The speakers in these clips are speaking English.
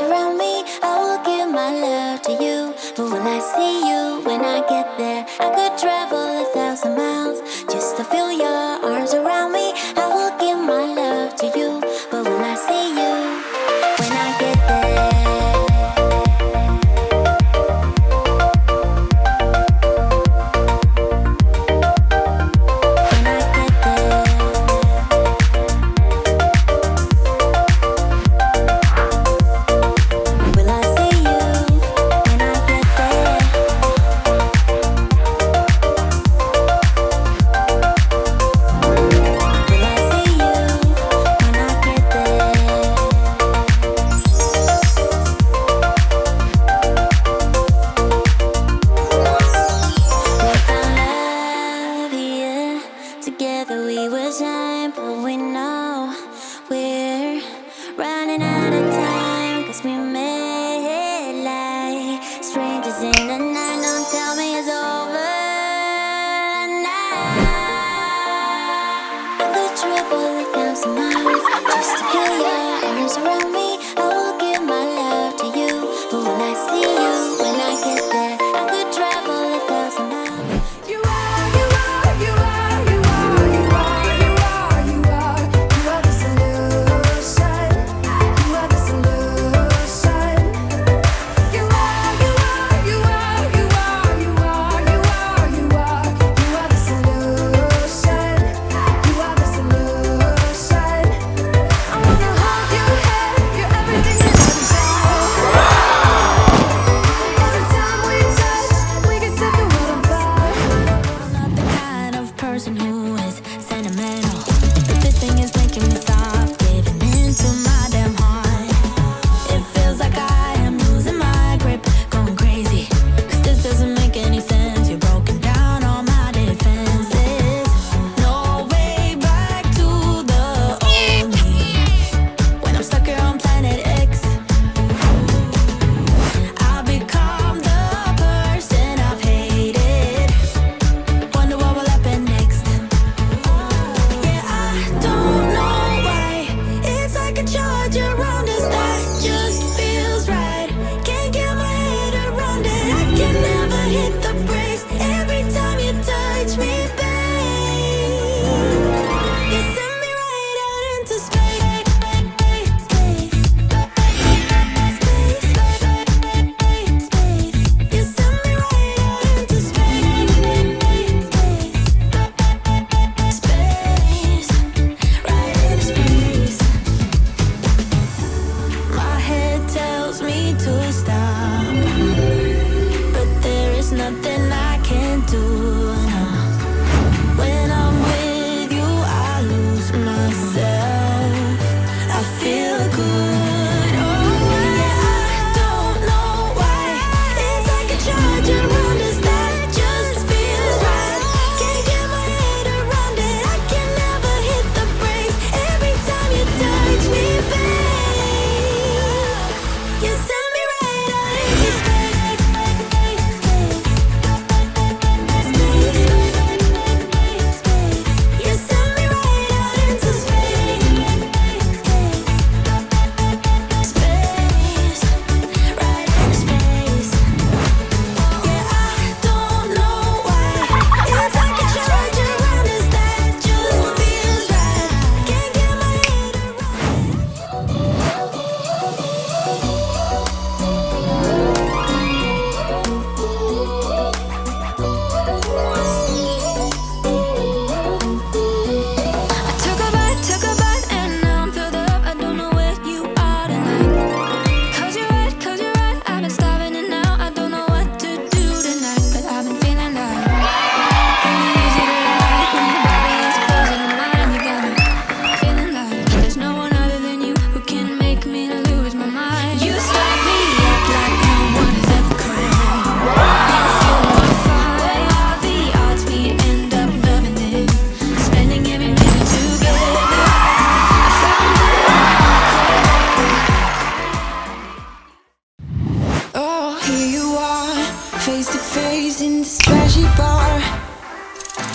arms around me, I will give my love to you. But will I see you when I get there? I could travel 1,000 miles just to feel your arms around me. I will give my love to you. But will I see you when I get there? Together we will shine, but we know we're running out of time. Cause we made like strangers in the night. Don't tell me it's over now. I could travel 1,000 miles just to feel your arms around me. I will give my love to you. But when I see you, when I get there, I could travel 1,000 miles.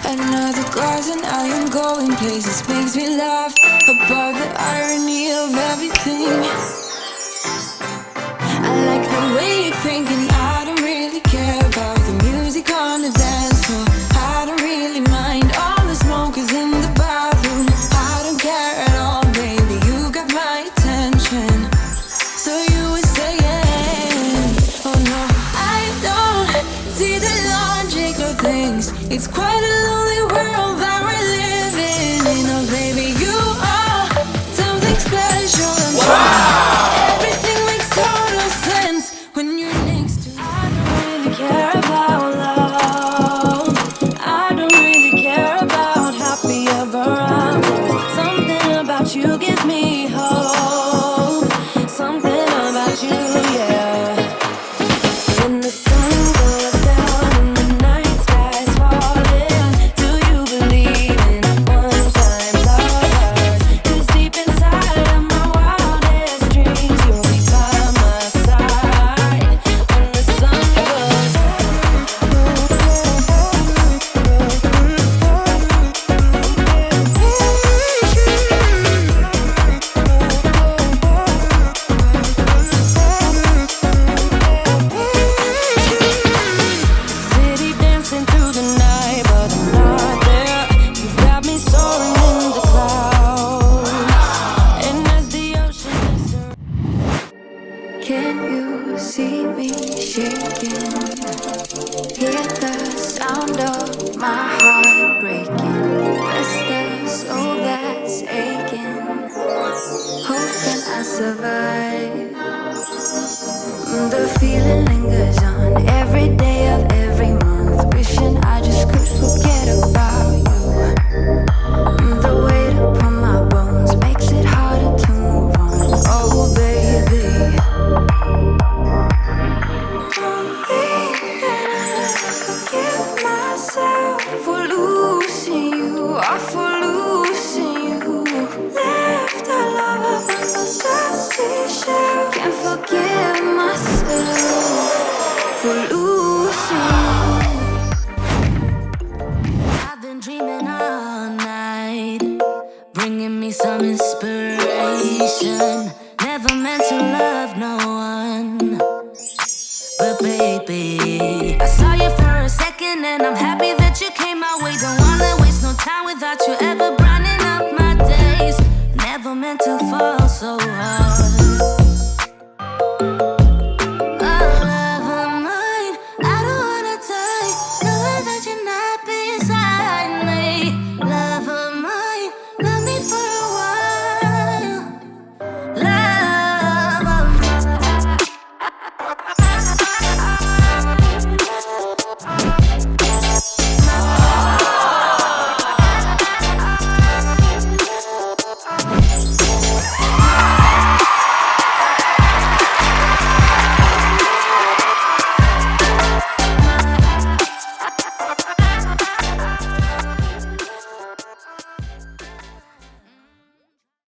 Another glass and I am going places. Makes me laugh about the irony of everything. It's quite a lonely world that we're living in. Oh, baby, you are something special. I'm sure everything makes total sense when you're next to me. I don't really care about love. I don't really care about happy ever after. Something about you gives me hope. Something about you, yeah. When the sun goes down and the night sky's falling, do you believe in one-time lovers? 'Cause deep inside of my wildest dreams, you'll be by my side when the sun goes city dancing through the night, but I'm not there. You've got me soaring in the clouds, and as the ocean is can you see me shaking? Hear the sound of my heart breaking. Restless soul that's aching, hoping I survive. The feeling lingers on every day of every month. Wishing I just could